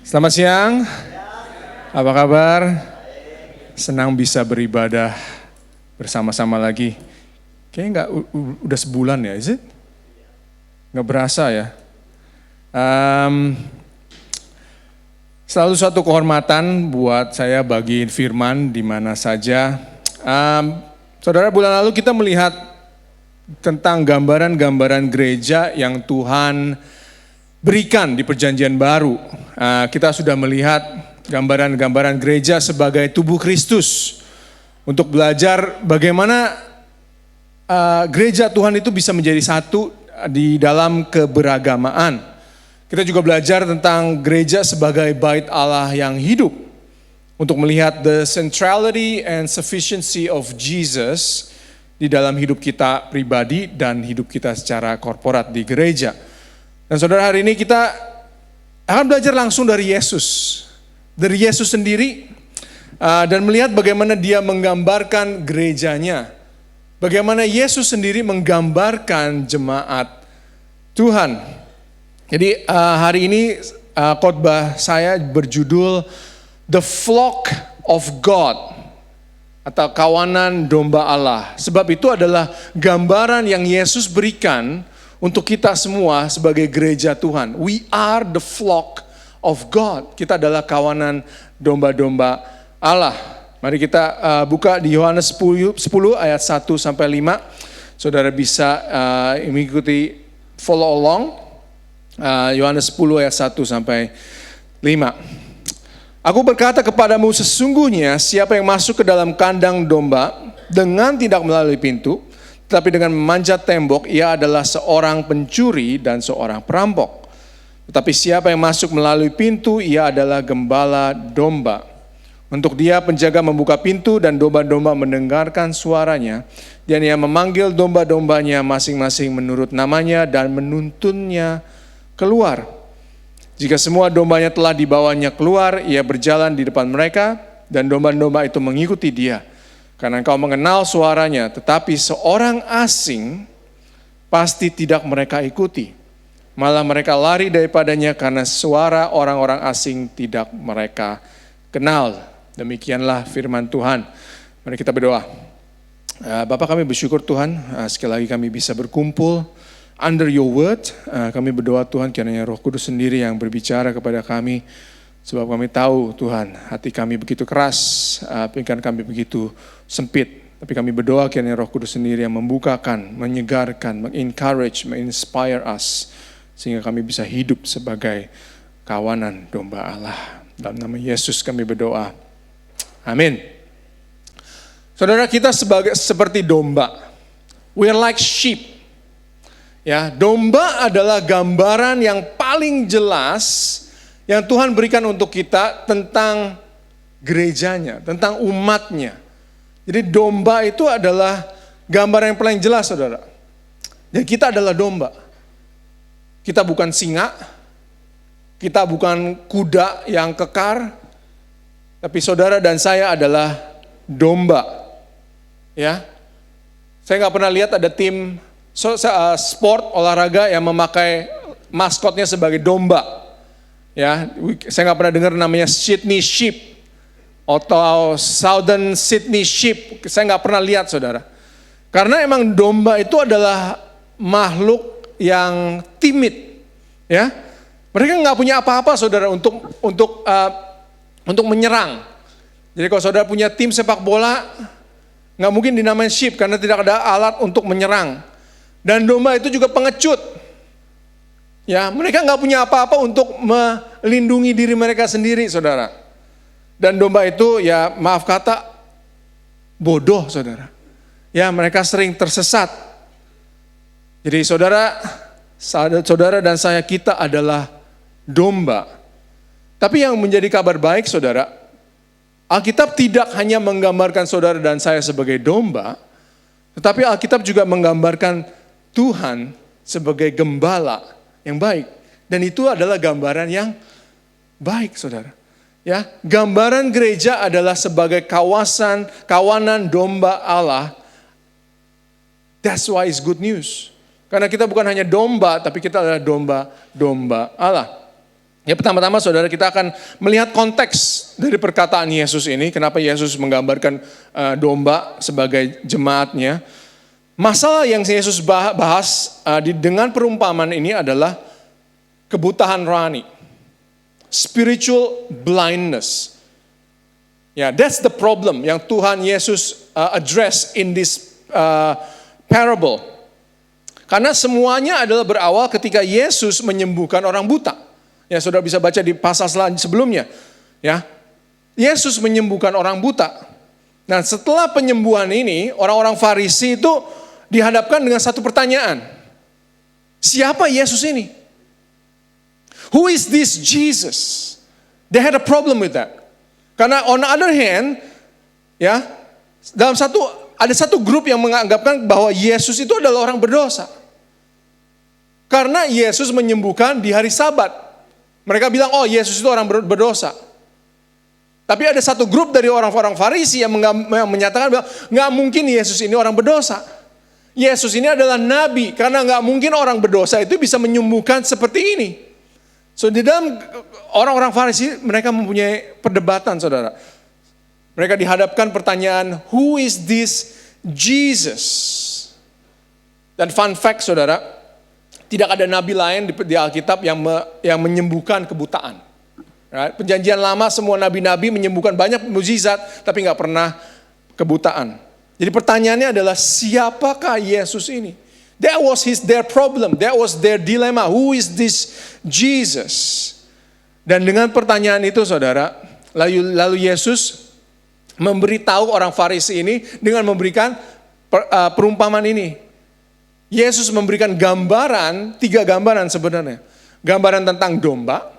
Selamat siang, apa kabar? Senang bisa beribadah bersama-sama lagi. Kayaknya udah sebulan ya, is it? Nggak berasa ya. Selalu suatu kehormatan buat saya bagiin firman di mana saja. Saudara, bulan lalu kita melihat tentang gambaran-gambaran gereja yang Tuhan berikan di perjanjian baru. Kita sudah melihat gambaran-gambaran gereja sebagai tubuh Kristus. Untuk belajar bagaimana gereja Tuhan itu bisa menjadi satu di dalam keberagamaan. Kita juga belajar tentang gereja sebagai bait Allah yang hidup. Untuk melihat the centrality and sufficiency of Jesus di dalam hidup kita pribadi dan hidup kita secara korporat di gereja. Dan saudara, hari ini kita akan belajar langsung dari Yesus. Dari Yesus sendiri dan melihat bagaimana dia menggambarkan gerejanya. Bagaimana Yesus sendiri menggambarkan jemaat Tuhan. Jadi hari ini khotbah saya berjudul The Flock of God atau kawanan domba Allah. Sebab itu adalah gambaran yang Yesus berikan untuk kita semua sebagai gereja Tuhan. We are the flock of God. Kita adalah kawanan domba-domba Allah. Mari kita buka di Yohanes 10 ayat 1 sampai 5. Saudara bisa mengikuti follow along. Yohanes 10 ayat 1 sampai 5. Aku berkata kepadamu, sesungguhnya siapa yang masuk ke dalam kandang domba dengan tidak melalui pintu, tetapi dengan memanjat tembok, ia adalah seorang pencuri dan seorang perampok. Tetapi siapa yang masuk melalui pintu, ia adalah gembala domba. Untuk dia penjaga membuka pintu dan domba-domba mendengarkan suaranya. Dan ia memanggil domba-dombanya masing-masing menurut namanya dan menuntunnya keluar. Jika semua dombanya telah dibawanya keluar, ia berjalan di depan mereka dan domba-domba itu mengikuti dia. Karena engkau mengenal suaranya, tetapi seorang asing pasti tidak mereka ikuti. Malah mereka lari daripadanya karena suara orang-orang asing tidak mereka kenal. Demikianlah firman Tuhan. Mari kita berdoa. Bapa, kami bersyukur Tuhan, sekali lagi kami bisa berkumpul under your word. Kami berdoa Tuhan, kiranya Roh Kudus sendiri yang berbicara kepada kami. Sebab kami tahu Tuhan, hati kami begitu keras, pikiran kami begitu sempit. Tapi kami berdoa kiranya Roh Kudus sendiri yang membukakan, menyegarkan, mengencourage, menginspire us. Sehingga kami bisa hidup sebagai kawanan domba Allah. Dalam nama Yesus kami berdoa. Amin. Saudara, kita seperti domba. We are like sheep. Ya, domba adalah gambaran yang paling jelas yang Tuhan berikan untuk kita tentang gerejanya, tentang umatnya. Jadi domba itu adalah gambar yang paling jelas, saudara. Dan kita adalah domba. Kita bukan singa, kita bukan kuda yang kekar, tapi saudara dan saya adalah domba. Ya, saya nggak pernah lihat ada tim sport olahraga yang memakai maskotnya sebagai domba. Ya, saya nggak pernah dengar namanya Sydney Sheep atau Southern Sydney Sheep. Saya nggak pernah lihat, saudara. Karena emang domba itu adalah makhluk yang timid, ya. Mereka nggak punya apa-apa, saudara, untuk menyerang. Jadi kalau saudara punya tim sepak bola, nggak mungkin dinamain sheep karena tidak ada alat untuk menyerang. Dan domba itu juga pengecut. Ya, mereka nggak punya apa-apa untuk melindungi diri mereka sendiri, saudara. Dan domba itu, ya maaf kata, bodoh, saudara. Ya, mereka sering tersesat. Jadi saudara dan saya, kita adalah domba. Tapi yang menjadi kabar baik, saudara, Alkitab tidak hanya menggambarkan saudara dan saya sebagai domba, tetapi Alkitab juga menggambarkan Tuhan sebagai gembala yang baik. Dan itu adalah gambaran yang baik, saudara. Ya, gambaran gereja adalah sebagai kawanan domba Allah. That's why it's good news. Karena kita bukan hanya domba, tapi kita adalah domba-domba Allah. Ya, pertama-tama saudara, kita akan melihat konteks dari perkataan Yesus ini. Kenapa Yesus menggambarkan domba sebagai jemaatnya. Masalah yang Yesus bahas dengan perumpamaan ini adalah kebutaan rohani. Spiritual blindness. Ya, that's the problem yang Tuhan Yesus address in this parable. Karena semuanya adalah berawal ketika Yesus menyembuhkan orang buta. Ya, saudara bisa baca di pasal sebelumnya. Ya, Yesus menyembuhkan orang buta. Nah, setelah penyembuhan ini, orang-orang Farisi itu dihadapkan dengan satu pertanyaan. Siapa Yesus ini? Who is this Jesus? They had a problem with that. Karena on the other hand, ya, ada satu grup yang menganggapkan bahwa Yesus itu adalah orang berdosa. Karena Yesus menyembuhkan di hari Sabat. Mereka bilang, oh Yesus itu orang berdosa. Tapi ada satu grup dari orang-orang Farisi yang menyatakan bahwa nggak mungkin Yesus ini orang berdosa. Yesus ini adalah nabi, karena nggak mungkin orang berdosa itu bisa menyembuhkan seperti ini. So di dalam orang-orang Farisi, mereka mempunyai perdebatan, saudara. Mereka dihadapkan pertanyaan, who is this Jesus? Dan fun fact, saudara, tidak ada nabi lain di Alkitab yang menyembuhkan kebutaan. Right? Perjanjian lama semua nabi-nabi menyembuhkan banyak mukjizat, tapi nggak pernah kebutaan. Jadi pertanyaannya adalah siapakah Yesus ini? That was their problem, that was their dilemma. Who is this Jesus? Dan dengan pertanyaan itu, saudara, lalu Yesus memberitahu orang Farisi ini dengan memberikan perumpamaan ini. Yesus memberikan gambaran, 3 gambaran sebenarnya. Gambaran tentang domba,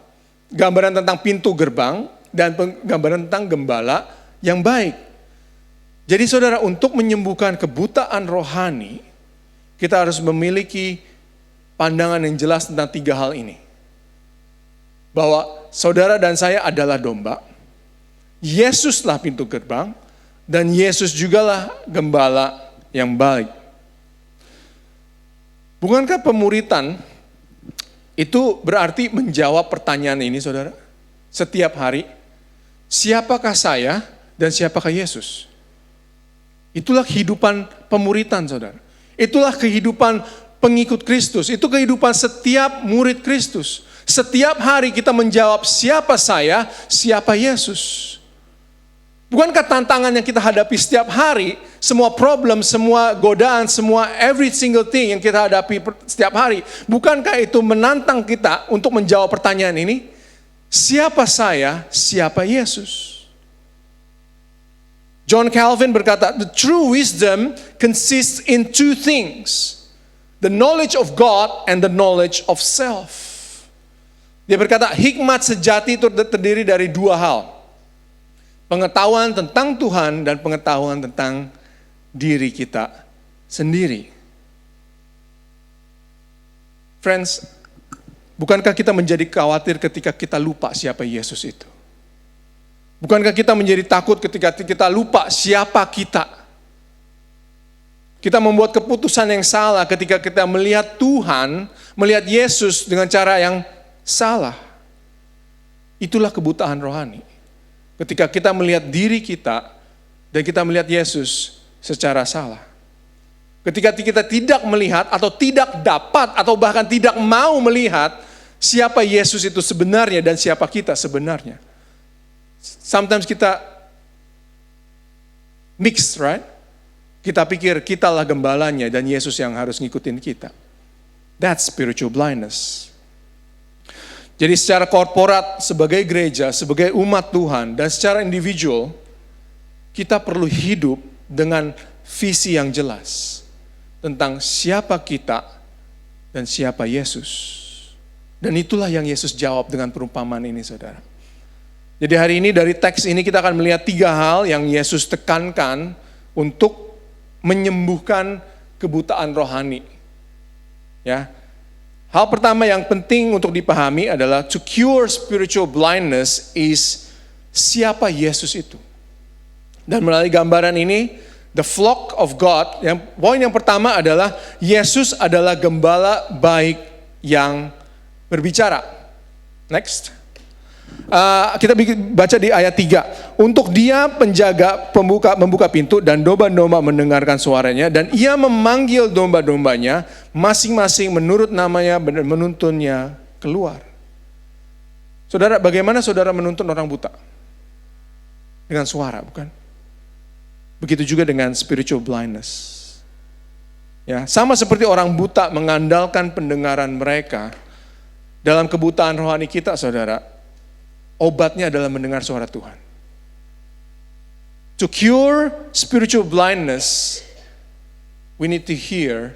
gambaran tentang pintu gerbang, dan gambaran tentang gembala yang baik. Jadi saudara, untuk menyembuhkan kebutaan rohani, kita harus memiliki pandangan yang jelas tentang 3 hal ini. Bahwa saudara dan saya adalah domba, Yesuslah pintu gerbang, dan Yesus jugalah gembala yang baik. Bukankah pemuritan itu berarti menjawab pertanyaan ini, saudara? Setiap hari, siapakah saya dan siapakah Yesus? Itulah kehidupan pemuritan, saudara. Itulah kehidupan pengikut Kristus. Itu kehidupan setiap murid Kristus. Setiap hari kita menjawab siapa saya, siapa Yesus. Bukankah tantangan yang kita hadapi setiap hari, semua problem, semua godaan, semua every single thing yang kita hadapi setiap hari, bukankah itu menantang kita untuk menjawab pertanyaan ini? Siapa saya, siapa Yesus? John Calvin berkata, the true wisdom consists in 2 things. The knowledge of God and the knowledge of self. Dia berkata, hikmat sejati itu terdiri dari 2 hal. Pengetahuan tentang Tuhan dan pengetahuan tentang diri kita sendiri. Friends, bukankah kita menjadi khawatir ketika kita lupa siapa Yesus itu? Bukankah kita menjadi takut ketika kita lupa siapa kita? Kita membuat keputusan yang salah ketika kita melihat Tuhan, melihat Yesus dengan cara yang salah. Itulah kebutaan rohani. Ketika kita melihat diri kita dan kita melihat Yesus secara salah. Ketika kita tidak melihat atau tidak dapat atau bahkan tidak mau melihat siapa Yesus itu sebenarnya dan siapa kita sebenarnya. Sometimes kita mix, right? Kita pikir kitalah gembalanya dan Yesus yang harus ngikutin kita. That's spiritual blindness. Jadi secara korporat, sebagai gereja, sebagai umat Tuhan, dan secara individual, kita perlu hidup dengan visi yang jelas tentang siapa kita dan siapa Yesus. Dan itulah yang Yesus jawab dengan perumpamaan ini, saudara. Jadi hari ini dari teks ini kita akan melihat 3 hal yang Yesus tekankan untuk menyembuhkan kebutaan rohani. Ya. Hal pertama yang penting untuk dipahami adalah to cure spiritual blindness is siapa Yesus itu. Dan melalui gambaran ini, the flock of God, poin yang pertama adalah Yesus adalah gembala baik yang berbicara. Next. Kita baca di ayat 3. Untuk dia penjaga membuka pintu dan domba-domba mendengarkan suaranya. Dan ia memanggil domba-dombanya masing-masing menurut namanya dan menuntunnya keluar. Saudara, bagaimana saudara menuntun orang buta? Dengan suara, bukan? Begitu juga dengan spiritual blindness. Ya, sama seperti orang buta mengandalkan pendengaran mereka, dalam kebutaan rohani kita, saudara, obatnya adalah mendengar suara Tuhan. To cure spiritual blindness, we need to hear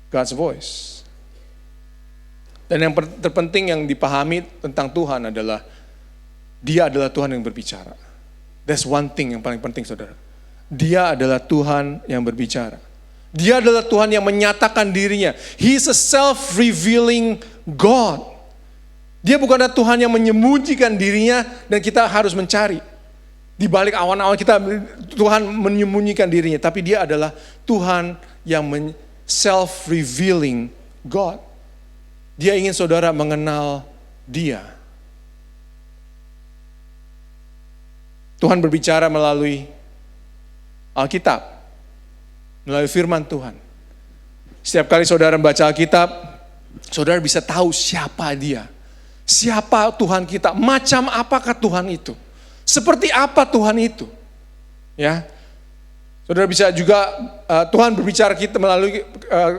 God's voice. Dan yang terpenting yang dipahami tentang Tuhan adalah Dia adalah Tuhan yang berbicara. That's one thing yang paling penting, saudara. Dia adalah Tuhan yang berbicara. Dia adalah Tuhan yang menyatakan dirinya. He is a self-revealing God. Dia bukanlah Tuhan yang menyembunyikan dirinya dan kita harus mencari. Di balik awan-awan kita, Tuhan menyembunyikan dirinya. Tapi Dia adalah Tuhan yang self-revealing God. Dia ingin saudara mengenal Dia. Tuhan berbicara melalui Alkitab, melalui firman Tuhan. Setiap kali saudara membaca Alkitab, saudara bisa tahu siapa Dia. Siapa Tuhan kita, macam apakah Tuhan itu. Seperti apa Tuhan itu. Ya. Saudara bisa juga, Tuhan berbicara kita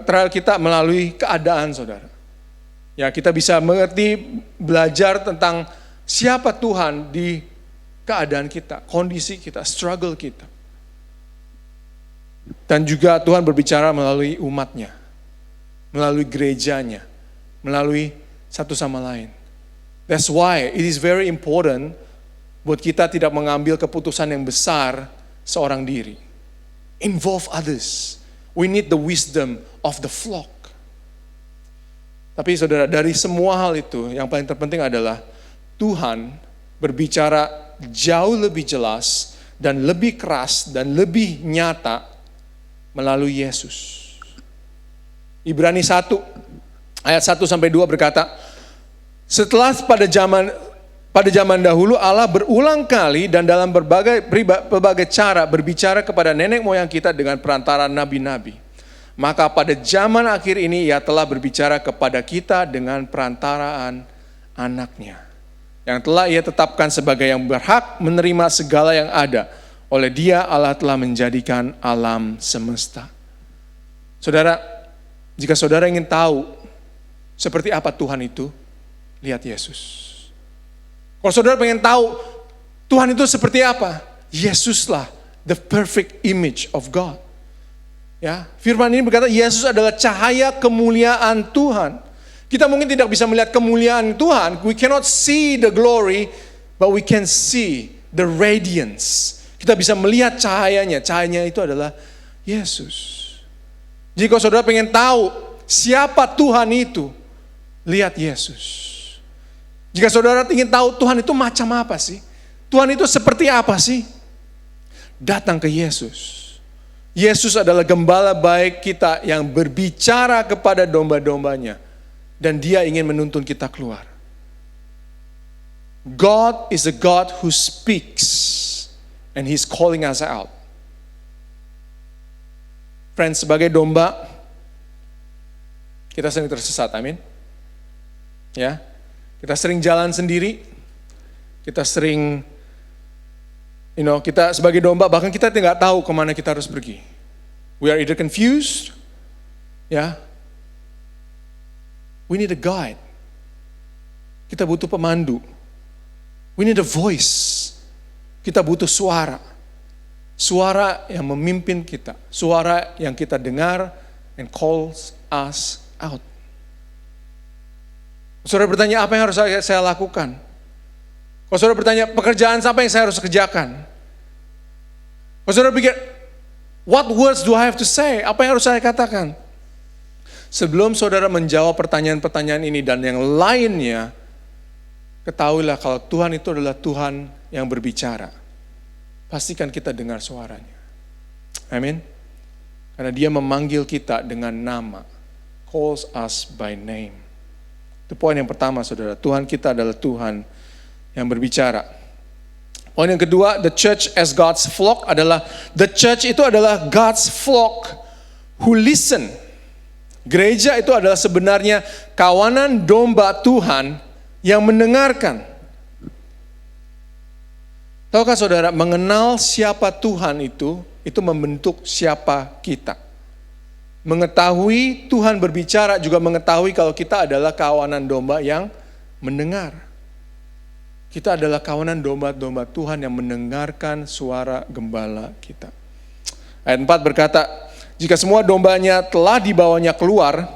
terhadap kita melalui keadaan saudara. Ya, kita bisa mengerti, belajar tentang siapa Tuhan di keadaan kita, kondisi kita, struggle kita. Dan juga Tuhan berbicara melalui umatnya, melalui gerejanya, melalui satu sama lain. That's why it is very important buat kita tidak mengambil keputusan yang besar seorang diri. Involve others. We need the wisdom of the flock. Tapi saudara, dari semua hal itu, yang paling terpenting adalah Tuhan berbicara jauh lebih jelas dan lebih keras dan lebih nyata melalui Yesus. Ibrani 1 ayat 1 sampai 2 berkata, setelah pada zaman dahulu Allah berulang kali dan dalam berbagai cara berbicara kepada nenek moyang kita dengan perantara nabi-nabi. Maka pada zaman akhir ini Ia telah berbicara kepada kita dengan perantaraan anaknya, yang telah Ia tetapkan sebagai yang berhak menerima segala yang ada. Oleh Dia Allah telah menjadikan alam semesta. Saudara, jika saudara ingin tahu seperti apa Tuhan itu, lihat Yesus. Kalau saudara pengen tahu Tuhan itu seperti apa, Yesuslah the perfect image of God. Ya, firman ini berkata Yesus adalah cahaya kemuliaan Tuhan. Kita mungkin tidak bisa melihat kemuliaan Tuhan. We cannot see the glory, but we can see the radiance. Kita bisa melihat cahayanya. Cahayanya itu adalah Yesus. Jika saudara pengen tahu siapa Tuhan itu, lihat Yesus. Jika saudara ingin tahu Tuhan itu macam apa sih? Tuhan itu seperti apa sih? Datang ke Yesus. Yesus adalah gembala baik kita yang berbicara kepada domba-dombanya. Dan Dia ingin menuntun kita keluar. God is a God who speaks and He's calling us out. Friends, sebagai domba, kita sering tersesat, amin. Ya, kita sering jalan sendiri, kita sering, kita sebagai domba bahkan kita tidak tahu kemana kita harus pergi. We are either confused, ya. We need a guide. Kita butuh pemandu. We need a voice. Kita butuh suara. Suara yang memimpin kita. Suara yang kita dengar and calls us out. Saudara bertanya, apa yang harus saya lakukan? Kalau saudara bertanya, pekerjaan apa yang saya harus kerjakan? Kalau saudara pikir, what words do I have to say? Apa yang harus saya katakan? Sebelum saudara menjawab pertanyaan-pertanyaan ini dan yang lainnya, ketahuilah kalau Tuhan itu adalah Tuhan yang berbicara. Pastikan kita dengar suaranya. Amin. Karena Dia memanggil kita dengan nama. Calls us by name. Itu poin yang pertama, saudara. Tuhan kita adalah Tuhan yang berbicara. Poin yang kedua, the church as God's flock adalah, the church itu adalah God's flock who listen. Gereja itu adalah sebenarnya kawanan domba Tuhan yang mendengarkan. Tahukah saudara, mengenal siapa Tuhan itu membentuk siapa kita. Mengetahui Tuhan berbicara juga mengetahui kalau kita adalah kawanan domba yang mendengar. Kita adalah kawanan domba-domba Tuhan yang mendengarkan suara gembala kita. Ayat 4 berkata, jika semua dombanya telah dibawanya keluar,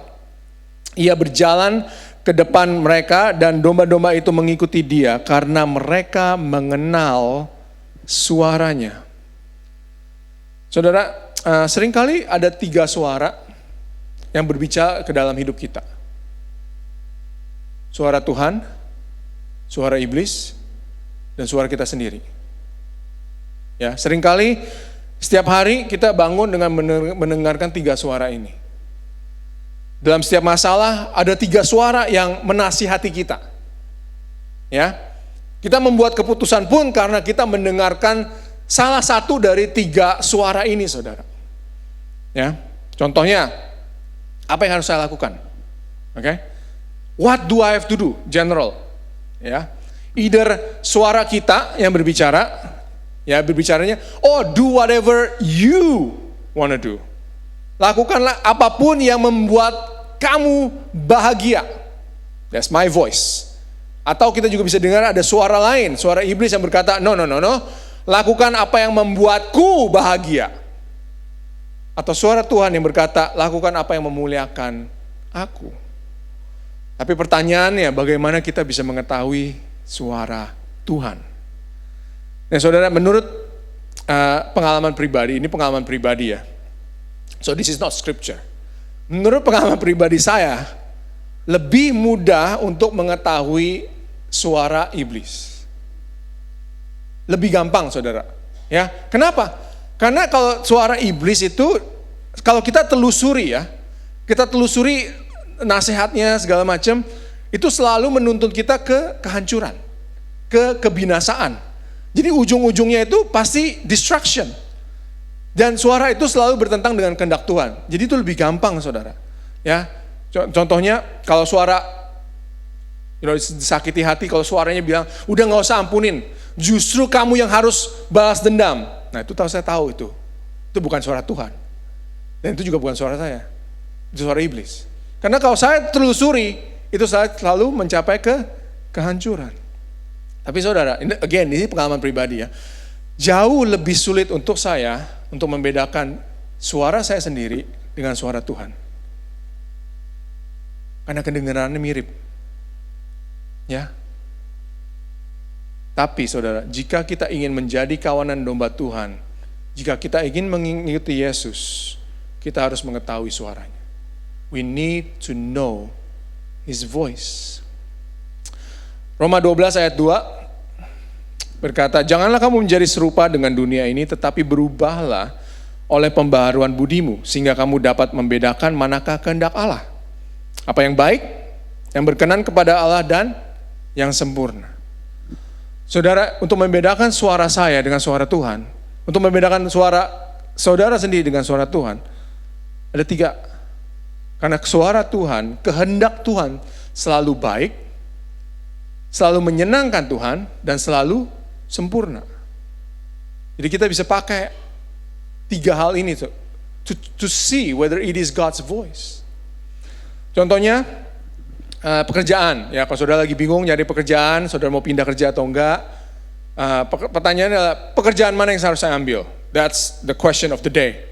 ia berjalan ke depan mereka dan domba-domba itu mengikuti dia karena mereka mengenal suaranya. Saudara, seringkali ada 3 suara yang berbicara ke dalam hidup kita. Suara Tuhan, suara iblis, dan suara kita sendiri. Ya, seringkali setiap hari kita bangun dengan mendengarkan 3 suara ini. Dalam setiap masalah ada 3 suara yang menasihati kita. Ya, kita membuat keputusan pun karena kita mendengarkan salah satu dari 3 suara ini, saudara. Ya, contohnya, apa yang harus saya lakukan? Oke, what do I have to do? General, ya, either suara kita yang berbicara, ya berbicaranya, oh do whatever you wanna do. Lakukanlah apapun yang membuat kamu bahagia. That's my voice. Atau kita juga bisa dengar ada suara lain, suara iblis yang berkata, no. Lakukan apa yang membuatku bahagia. Atau suara Tuhan yang berkata, lakukan apa yang memuliakan aku. Tapi pertanyaannya, bagaimana kita bisa mengetahui suara Tuhan? Nah saudara, menurut pengalaman pribadi, ini pengalaman pribadi ya. So this is not scripture. Menurut pengalaman pribadi saya, lebih mudah untuk mengetahui suara iblis. Lebih gampang, saudara. Ya, kenapa? Karena kalau suara iblis itu, kalau kita telusuri ya, kita telusuri nasihatnya segala macam, itu selalu menuntut kita ke kehancuran, ke kebinasaan. Jadi ujung-ujungnya itu pasti destruction. Dan suara itu selalu bertentang dengan kehendak Tuhan. Jadi itu lebih gampang, saudara. Ya, contohnya kalau suara disakiti hati, kalau suaranya bilang, udah nggak usah ampunin, justru kamu yang harus balas dendam. Nah itu saya tahu itu bukan suara Tuhan. Dan itu juga bukan suara saya, itu suara iblis. Karena kalau saya telusuri, itu saya selalu mencapai ke kehancuran. Tapi saudara, ini pengalaman pribadi ya. Jauh lebih sulit untuk saya untuk membedakan suara saya sendiri dengan suara Tuhan. Karena kedengarannya mirip. Ya. Tapi saudara, jika kita ingin menjadi kawanan domba Tuhan, jika kita ingin mengikuti Yesus, kita harus mengetahui suaranya. We need to know His voice. Roma 12 ayat 2 berkata, janganlah kamu menjadi serupa dengan dunia ini, tetapi berubahlah oleh pembaharuan budimu, sehingga kamu dapat membedakan manakah kehendak Allah. Apa yang baik, yang berkenan kepada Allah, dan yang sempurna. Saudara, untuk membedakan suara saya dengan suara Tuhan, untuk membedakan suara saudara sendiri dengan suara Tuhan, ada 3. Karena suara Tuhan, kehendak Tuhan selalu baik, selalu menyenangkan Tuhan, dan selalu sempurna. Jadi kita bisa pakai 3 hal ini to see whether it is God's voice. Contohnya pekerjaan. Ya, kalau saudara lagi bingung nyari pekerjaan, saudara mau pindah kerja atau enggak, pertanyaannya adalah pekerjaan mana yang harus saya ambil? That's the question of the day.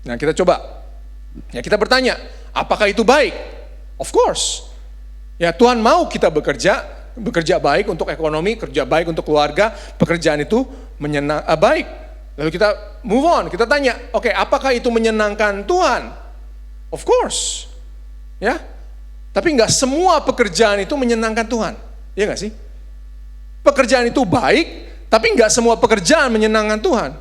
Nah kita coba, ya kita bertanya, apakah itu baik? Of course. Ya Tuhan mau kita bekerja baik untuk ekonomi, kerja baik untuk keluarga, pekerjaan itu baik. Lalu kita move on, kita tanya, oke, apakah itu menyenangkan Tuhan? Of course, ya. Tapi nggak semua pekerjaan itu menyenangkan Tuhan, ya nggak sih? Pekerjaan itu baik, tapi nggak semua pekerjaan menyenangkan Tuhan,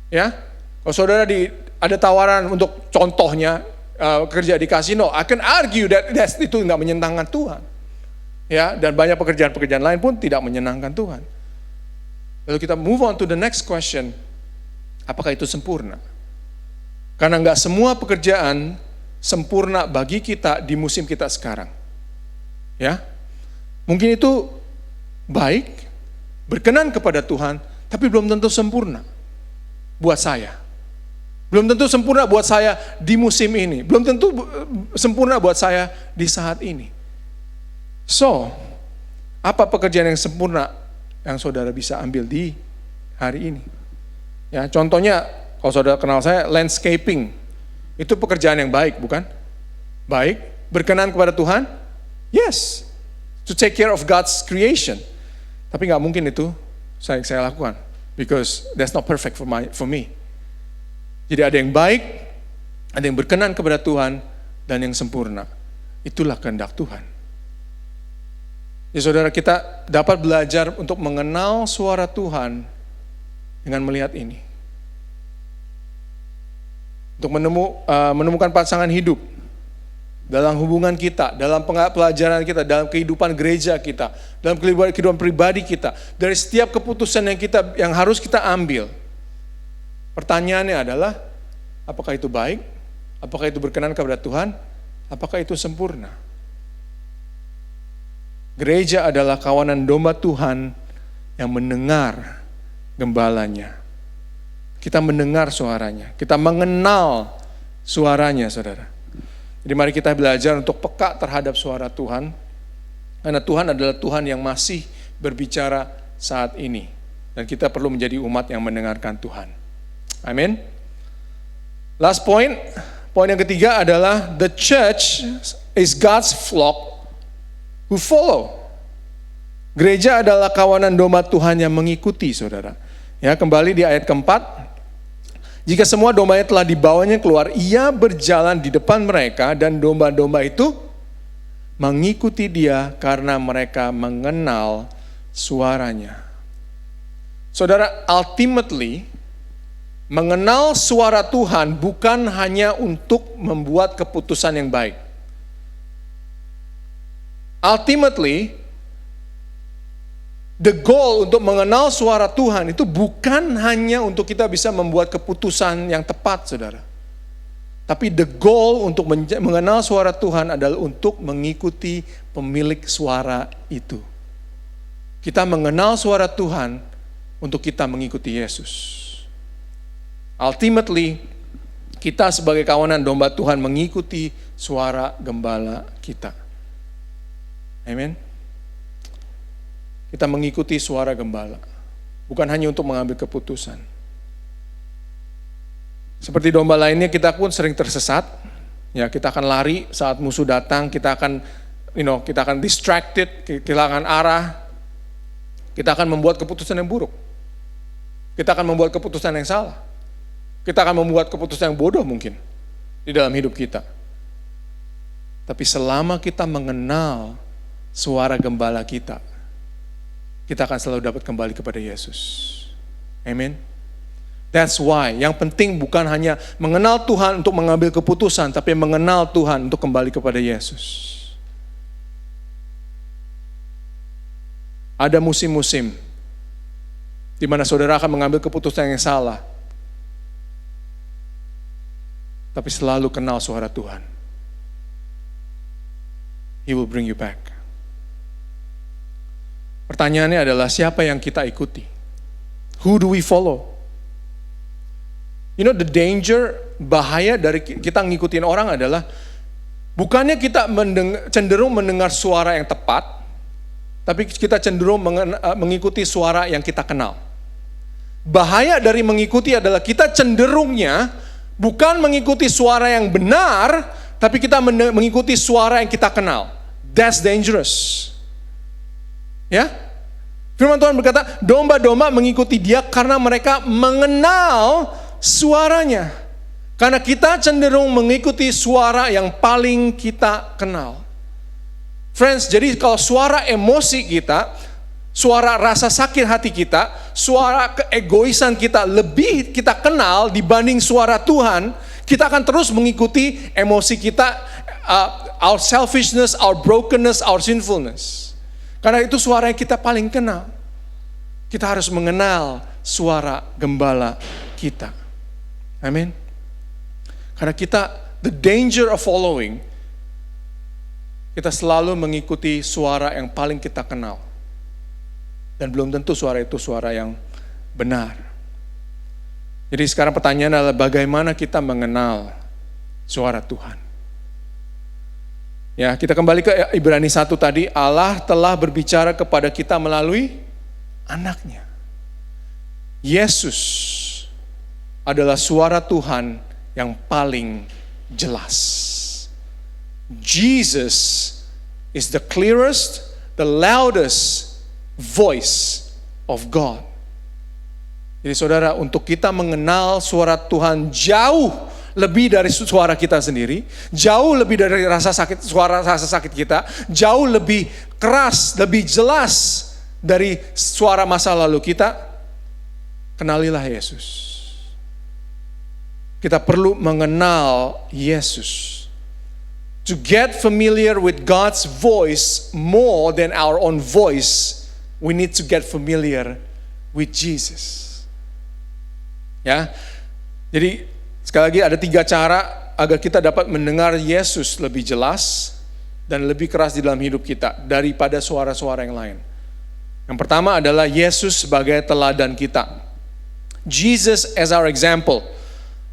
ya. Kalau saudara ada tawaran untuk contohnya kerja di kasino, I can argue that itu nggak menyenangkan Tuhan. Ya, dan banyak pekerjaan-pekerjaan lain pun tidak menyenangkan Tuhan. Lalu kita move on to the next question. Apakah itu sempurna? Karena nggak semua pekerjaan sempurna bagi kita di musim kita sekarang. Ya, mungkin itu baik, berkenan kepada Tuhan, tapi belum tentu sempurna buat saya. Belum tentu sempurna buat saya di musim ini. Belum tentu sempurna buat saya di saat ini. So, apa pekerjaan yang sempurna yang saudara bisa ambil di hari ini? Ya, contohnya, kalau saudara kenal saya, landscaping. Itu pekerjaan yang baik, bukan? Baik, berkenan kepada Tuhan? Yes, to take care of God's creation. Tapi nggak mungkin itu saya lakukan, because that's not perfect for me. Jadi ada yang baik, ada yang berkenan kepada Tuhan, dan yang sempurna. Itulah kehendak Tuhan. Ya saudara, kita dapat belajar untuk mengenal suara Tuhan dengan melihat ini. Untuk menemukan pasangan hidup dalam hubungan kita, dalam pelajaran kita, dalam kehidupan gereja kita, dalam kehidupan pribadi kita, dari setiap keputusan yang harus kita ambil. Pertanyaannya adalah, apakah itu baik? Apakah itu berkenan kepada Tuhan? Apakah itu sempurna? Gereja adalah kawanan domba Tuhan yang mendengar gembalanya. Kita mendengar suaranya, kita mengenal suaranya, saudara. Jadi mari kita belajar untuk peka terhadap suara Tuhan, karena Tuhan adalah Tuhan yang masih berbicara saat ini. Dan kita perlu menjadi umat yang mendengarkan Tuhan. Amin. Last point yang ketiga adalah the church is God's flock who follow. Gereja adalah kawanan domba Tuhan yang mengikuti, saudara. Ya, kembali di ayat keempat. Jika semua dombanya telah dibawanya keluar, ia berjalan di depan mereka dan domba-domba itu mengikuti dia karena mereka mengenal suaranya. Saudara, ultimately mengenal suara Tuhan bukan hanya untuk membuat keputusan yang baik. Ultimately, the goal untuk mengenal suara Tuhan itu bukan hanya untuk kita bisa membuat keputusan yang tepat, saudara. Tapi the goal untuk mengenal suara Tuhan adalah untuk mengikuti pemilik suara itu. Kita mengenal suara Tuhan untuk kita mengikuti Yesus. Ultimately, kita sebagai kawanan domba Tuhan mengikuti suara gembala kita. Amin. Kita mengikuti suara gembala, bukan hanya untuk mengambil keputusan. Seperti domba lainnya, kita pun sering tersesat. Ya, kita akan lari saat musuh datang, kita akan distracted, kehilangan arah. Kita akan membuat keputusan yang buruk. Kita akan membuat keputusan yang salah. Kita akan membuat keputusan yang bodoh mungkin di dalam hidup kita. Tapi selama kita mengenal suara gembala kita akan selalu dapat kembali kepada Yesus. Amen. That's why yang penting bukan hanya mengenal Tuhan untuk mengambil keputusan, tapi mengenal Tuhan untuk kembali kepada Yesus. Ada musim-musim di mana saudara akan mengambil keputusan yang salah, tapi selalu kenal suara Tuhan. He will bring you back. Pertanyaannya adalah, siapa yang kita ikuti? Who do we follow? You know, the danger, bahaya dari kita ngikutin orang adalah, bukannya kita cenderung mendengar suara yang tepat, tapi kita cenderung mengikuti suara yang kita kenal. Bahaya dari mengikuti adalah kita cenderungnya bukan mengikuti suara yang benar, tapi kita mengikuti suara yang kita kenal. That's dangerous. Ya, firman Tuhan berkata, domba-domba mengikuti dia karena mereka mengenal suaranya. Karena kita cenderung mengikuti suara yang paling kita kenal. Friends, jadi kalau suara emosi kita, suara rasa sakit hati kita, suara keegoisan kita lebih kita kenal dibanding suara Tuhan, kita akan terus mengikuti emosi kita, our selfishness, our brokenness, our sinfulness. Karena itu suara yang kita paling kenal. Kita harus mengenal suara gembala kita. Amin. Karena the danger of following, kita selalu mengikuti suara yang paling kita kenal. Dan belum tentu suara itu suara yang benar. Jadi sekarang pertanyaan adalah bagaimana kita mengenal suara Tuhan. Ya, kita kembali ke Ibrani 1 tadi, Allah telah berbicara kepada kita melalui anaknya. Yesus adalah suara Tuhan yang paling jelas. Jesus is the clearest, the loudest voice of God. Jadi saudara, untuk kita mengenal suara Tuhan jauh lebih dari suara kita sendiri, jauh lebih dari suara rasa sakit kita, jauh lebih keras, lebih jelas dari suara masa lalu kita, kenalilah Yesus. Kita perlu mengenal Yesus. To get familiar with God's voice more than our own voice, we need to get familiar with Jesus. Ya, jadi sekali lagi ada 3 cara agar kita dapat mendengar Yesus lebih jelas dan lebih keras di dalam hidup kita daripada suara-suara yang lain. Yang pertama adalah Yesus sebagai teladan kita. Jesus as our example.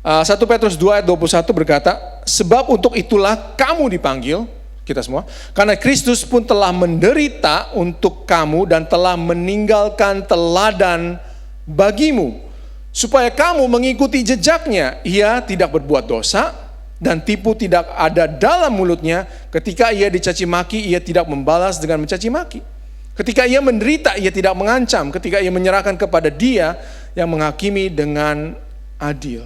1 Petrus 2 ayat 21 berkata, sebab untuk itulah kamu dipanggil, kita semua, karena Kristus pun telah menderita untuk kamu dan telah meninggalkan teladan bagimu, supaya kamu mengikuti jejaknya. Ia tidak berbuat dosa dan tipu tidak ada dalam mulutnya. Ketika ia dicaci maki, ia tidak membalas dengan mencaci maki. Ketika ia menderita, ia tidak mengancam. Ketika ia menyerahkan kepada Dia yang menghakimi dengan adil.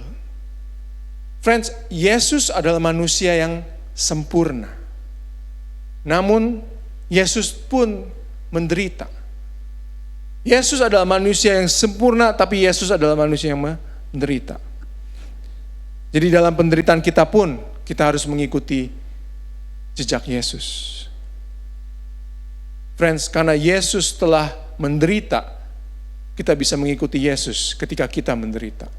Friends, Yesus adalah manusia yang sempurna. Namun Yesus pun menderita. Yesus adalah manusia yang sempurna, tapi Yesus adalah manusia yang menderita. Jadi dalam penderitaan kita pun, kita harus mengikuti jejak Yesus. Friends, karena Yesus telah menderita, kita bisa mengikuti Yesus ketika kita menderita.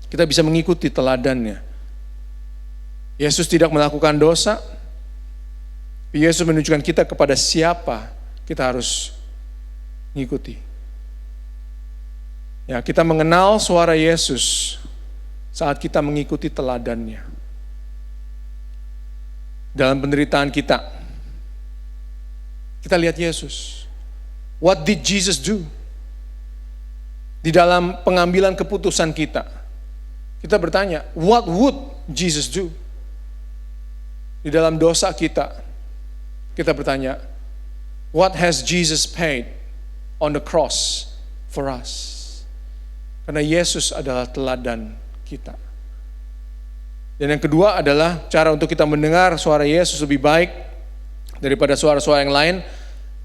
Kita bisa mengikuti teladannya. Yesus tidak melakukan dosa. Yesus menunjukkan kita kepada siapa kita harus mengikuti. Ya, kita mengenal suara Yesus saat kita mengikuti teladannya. Dalam penderitaan kita lihat Yesus. What did Jesus do? Di dalam pengambilan keputusan kita bertanya, what would Jesus do? Di dalam dosa kita bertanya, what has Jesus paid on the cross for us? Karena Yesus adalah teladan kita. Dan yang kedua adalah cara untuk kita mendengar suara Yesus lebih baik daripada suara-suara yang lain.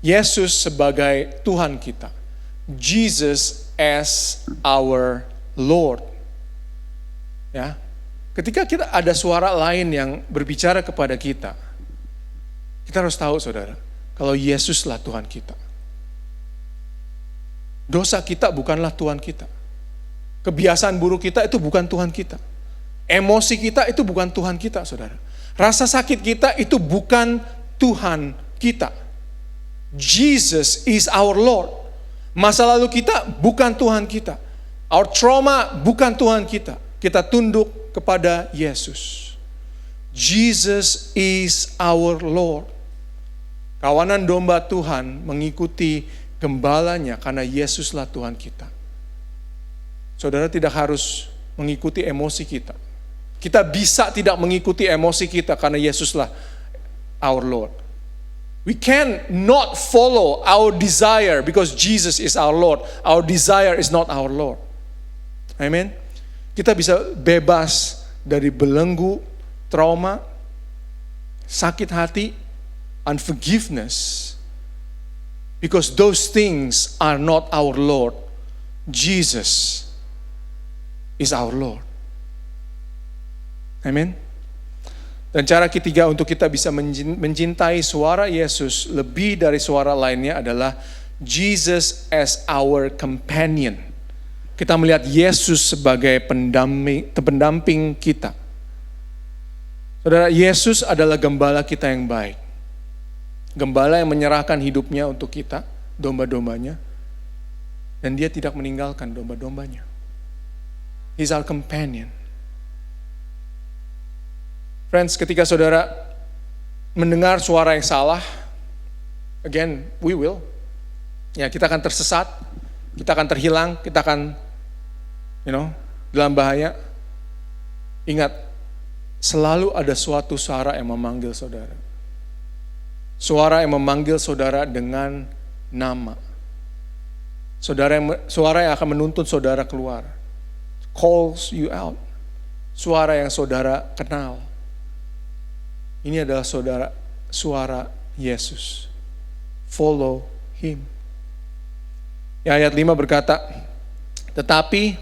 Yesus sebagai Tuhan kita. Jesus as our Lord. Ya. Ketika kita ada suara lain yang berbicara kepada kita harus tahu, saudara, kalau Yesuslah Tuhan kita. Dosa kita bukanlah Tuhan kita. Kebiasaan buruk kita itu bukan Tuhan kita. Emosi kita itu bukan Tuhan kita, saudara. Rasa sakit kita itu bukan Tuhan kita. Jesus is our Lord. Masa lalu kita bukan Tuhan kita. Our trauma bukan Tuhan kita. Kita tunduk kepada Yesus. Jesus is our Lord. Kawanan domba Tuhan mengikuti gembalanya karena Yesuslah Tuhan kita. Saudara tidak harus mengikuti emosi kita. Kita bisa tidak mengikuti emosi kita karena Yesuslah our Lord. We can not follow our desire because Jesus is our Lord. Our desire is not our Lord. Amen. Kita bisa bebas dari belenggu, trauma, sakit hati, unforgiveness. Because those things are not our Lord. Jesus is our Lord. Amen. Dan cara ketiga untuk kita bisa mencintai suara Yesus lebih dari suara lainnya adalah Jesus as our companion. Kita melihat Yesus sebagai pendamping kita. Saudara, Yesus adalah gembala kita yang baik. Gembala yang menyerahkan hidupnya untuk kita, domba-dombanya. Dan dia tidak meninggalkan domba-dombanya. He's our companion. Friends, ketika saudara mendengar suara yang salah, again, we will. Ya, kita akan tersesat, kita akan terhilang, kita akan, dalam bahaya. Ingat, selalu ada suatu suara yang memanggil saudara. Suara yang memanggil saudara dengan nama. Suara yang akan menuntun saudara keluar. Calls you out. Suara yang saudara kenal. Ini adalah suara Yesus. Follow Him. Ya, ayat 5 berkata, tetapi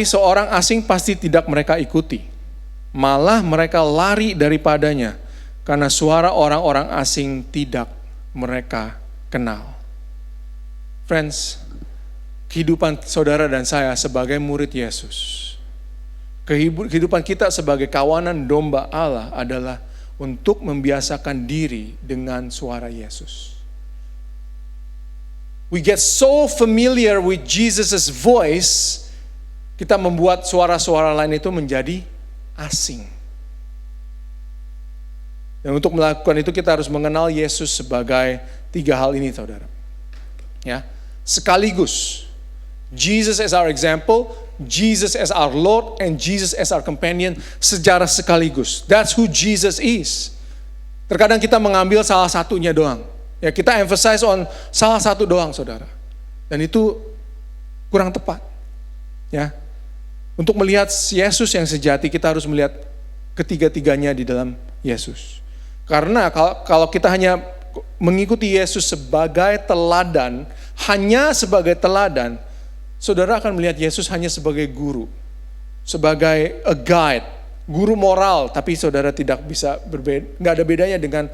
seorang asing pasti tidak mereka ikuti. Malah mereka lari daripadanya, karena suara orang-orang asing tidak mereka kenal. Friends, kehidupan saudara dan saya sebagai murid Yesus, kehidupan kita sebagai kawanan domba Allah adalah untuk membiasakan diri dengan suara Yesus. We get so familiar with Jesus' voice, kita membuat suara-suara lain itu menjadi asing. Dan untuk melakukan itu kita harus mengenal Yesus sebagai 3 hal ini, saudara. Ya, sekaligus Jesus as our example, Jesus as our Lord, and Jesus as our companion secara sekaligus. That's who Jesus is. Terkadang kita mengambil salah satunya doang. Ya, kita emphasize on salah satu doang, saudara. Dan itu kurang tepat. Ya. Untuk melihat Yesus yang sejati, kita harus melihat ketiga-tiganya di dalam Yesus. Karena kalau kita hanya mengikuti Yesus sebagai teladan, hanya sebagai teladan, saudara akan melihat Yesus hanya sebagai guru, sebagai a guide, guru moral, tapi saudara tidak bisa berbeda, nggak ada bedanya dengan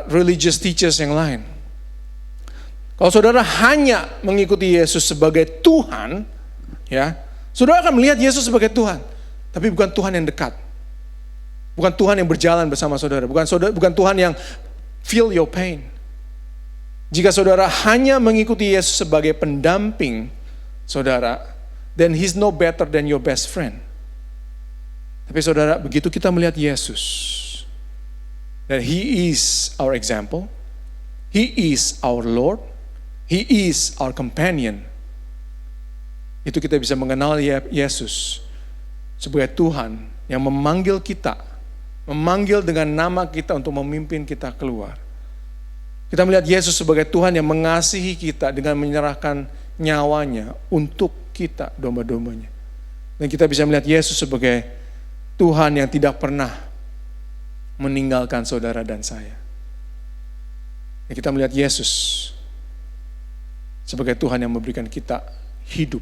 religious teachers yang lain. Kalau saudara hanya mengikuti Yesus sebagai Tuhan, ya, saudara akan melihat Yesus sebagai Tuhan, tapi bukan Tuhan yang dekat, bukan Tuhan yang berjalan bersama saudara, bukan Tuhan yang feel your pain. Jika saudara hanya mengikuti Yesus sebagai pendamping saudara, then He's no better than your best friend. Tapi saudara, begitu kita melihat Yesus, that He is our example, He is our Lord, He is our companion, itu kita bisa mengenal Yesus sebagai Tuhan yang memanggil kita, memanggil dengan nama kita untuk memimpin kita keluar. Kita melihat Yesus sebagai Tuhan yang mengasihi kita dengan menyerahkan nyawanya untuk kita, domba-dombanya. Dan kita bisa melihat Yesus sebagai Tuhan yang tidak pernah meninggalkan saudara dan saya. Dan kita melihat Yesus sebagai Tuhan yang memberikan kita hidup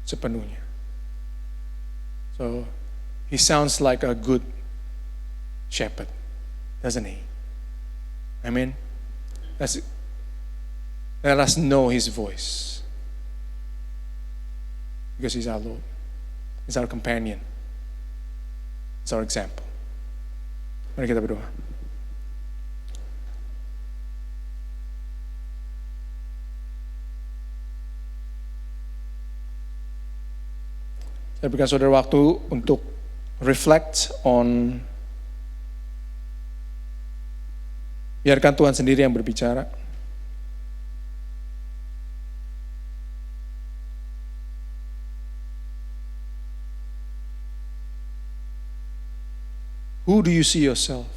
sepenuhnya. So, He sounds like a good shepherd, doesn't He? Amen. Let us know His voice, because He's our Lord, He's our companion, He's our example. Mari kita berdoa. Saya berikan saudara waktu untuk reflect on. Biarkan Tuhan sendiri yang berbicara. Who do you see yourself?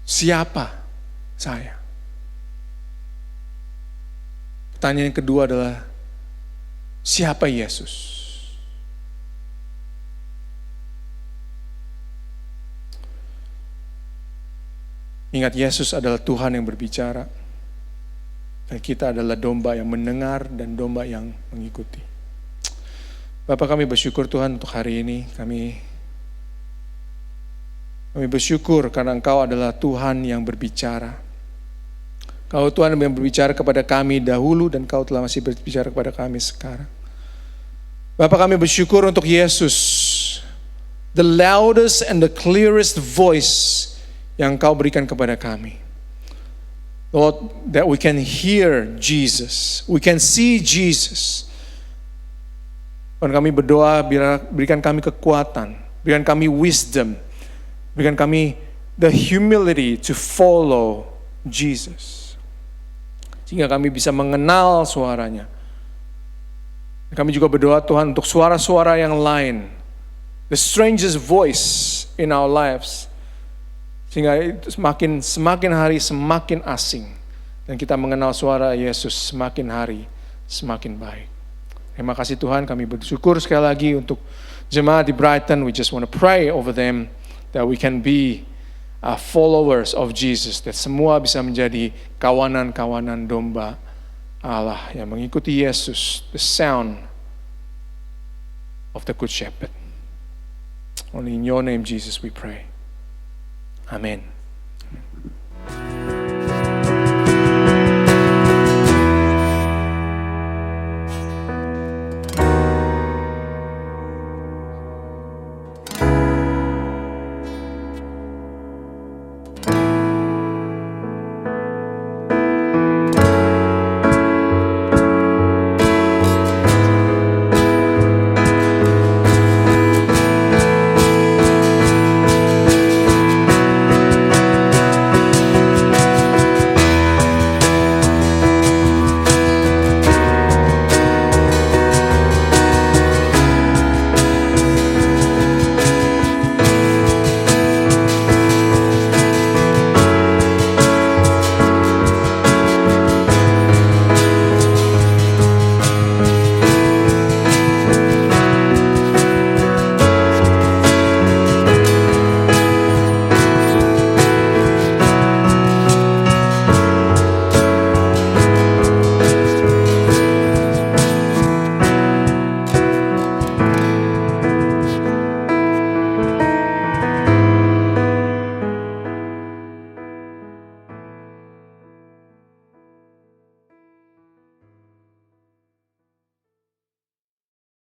Siapa saya? Pertanyaan yang kedua adalah, siapa Yesus? Ingat, Yesus adalah Tuhan yang berbicara, dan kita adalah domba yang mendengar dan domba yang mengikuti. Bapak, kami bersyukur Tuhan untuk hari ini. Kami bersyukur karena Engkau adalah Tuhan yang berbicara. Kau Tuhan yang berbicara kepada kami dahulu dan Kau telah masih berbicara kepada kami sekarang. Bapak, kami bersyukur untuk Yesus, the loudest and the clearest voice yang Kau berikan kepada kami. Lord, that we can hear Jesus, we can see Jesus. Dan kami berdoa, berikan kami kekuatan, berikan kami wisdom, berikan kami the humility to follow Jesus. Sehingga kami bisa mengenal suaranya. Kami juga berdoa Tuhan untuk suara-suara yang lain, the strangest voice in our lives, sehingga itu semakin hari semakin asing, dan kita mengenal suara Yesus semakin hari semakin baik. Terima kasih Tuhan, kami bersyukur sekali lagi untuk jemaat di Brighton. We just want to pray over them that we can be followers of Jesus, that semua bisa menjadi kawanan-kawanan domba Allah yang mengikuti Yesus, the sound of the Good Shepherd. Only in your name, Jesus, we pray. Amen.